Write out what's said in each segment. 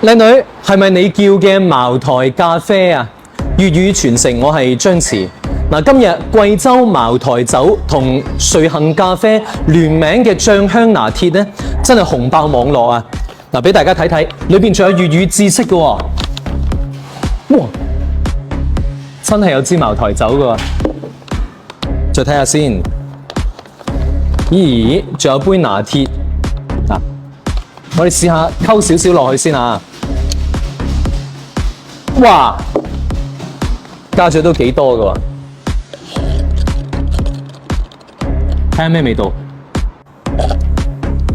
靚女，係咪你叫嘅茅台咖啡啊？粵語傳承，我係張弛。今日貴州茅台酒同瑞幸咖啡聯名嘅醬香拿鐵咧，真係紅爆網絡啊！俾大家睇睇，裏邊仲有粵語知識嘅喎。哇，真係有支茅台酒嘅喎。再睇下先。咦，仲有杯拿鐵。我哋試下溝少少落去先啊！哇，加咗都幾多㗎喎！睇下咩味道？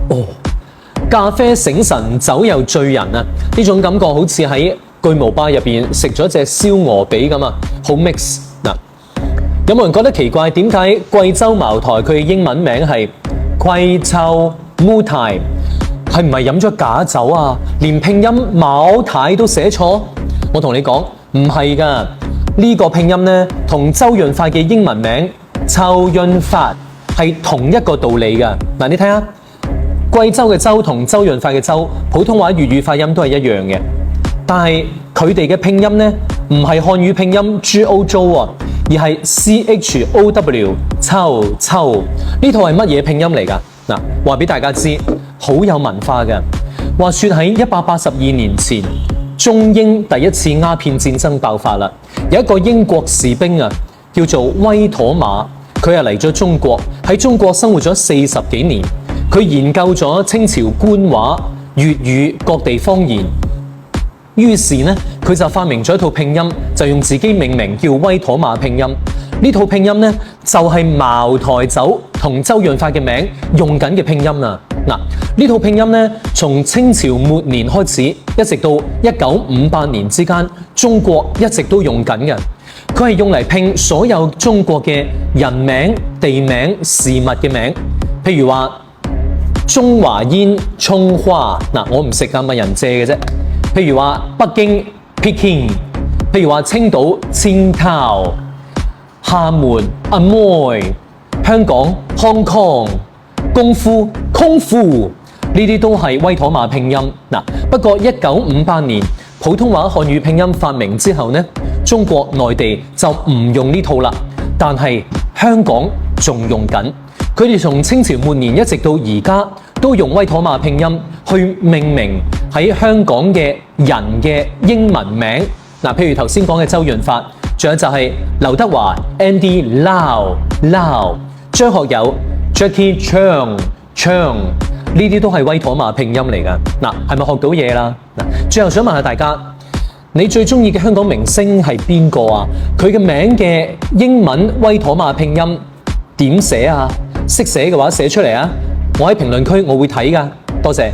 哦，咖啡醒神，酒又醉人啊！呢種感覺好似喺巨無霸入邊食咗隻燒鵝髀咁啊，好 mix 嗱。有冇人覺得奇怪？點解貴州茅台佢嘅英文名係貴州茅台？係唔係飲咗假酒啊？連拼音茅台都寫錯？我同你講，唔係㗎。呢個拼音呢，同周潤發嘅英文名周潤發係同一個道理㗎。你睇下，貴州嘅州同周潤發嘅州，普通話粵語發音都係一樣嘅。但係佢哋嘅拼音呢，唔係漢語拼音 GO 喎，而係 CHOW 秋。呢套係乜嘢拼音嚟㗎？話俾大家知，好有文化嘅。話說喺182年前，中英第一次鴉片戰爭爆發啦。有一個英國士兵啊，叫做威妥瑪，佢係嚟咗中國，喺中國生活咗40幾年。佢研究咗清朝官話、粵語各地方言。於是呢，佢就發明咗一套拼音，就用自己命名叫威妥瑪拼音。呢套拼音呢，就係茅台酒同周潤發嘅名用緊嘅拼音啦。呢套拼音呢，從清朝末年開始，一直到1958年之間，中國一直都用緊嘅。佢係用嚟拼所有中國嘅人名、地名、事物嘅名。譬如話中華煙葱花，我唔食㗎，問人借嘅啫。譬如話北京 Peking， 譬如話青島青島，廈門 Amoy， 香港 Hong Kong， 功夫空夫，呢啲都係威妥瑪拼音。不過1958年普通話漢語拼音發明之後呢，中國內地就唔用呢套啦，但係香港仲用緊。佢哋從清朝末年一直到而家都用威妥瑪拼音去命名喺香港嘅人嘅英文名。譬如頭先講嘅周潤發，仲有就係劉德華 Andy Lau， 張學友 Jackie Chan， 呢啲都係威妥瑪拼音嚟㗎。係咪學到嘢啦？最後想問下大家，你最中意嘅香港明星係邊個啊？佢嘅名嘅英文威妥瑪拼音點寫啊？識寫嘅話寫出嚟啊！我喺評論區我會睇㗎。多謝。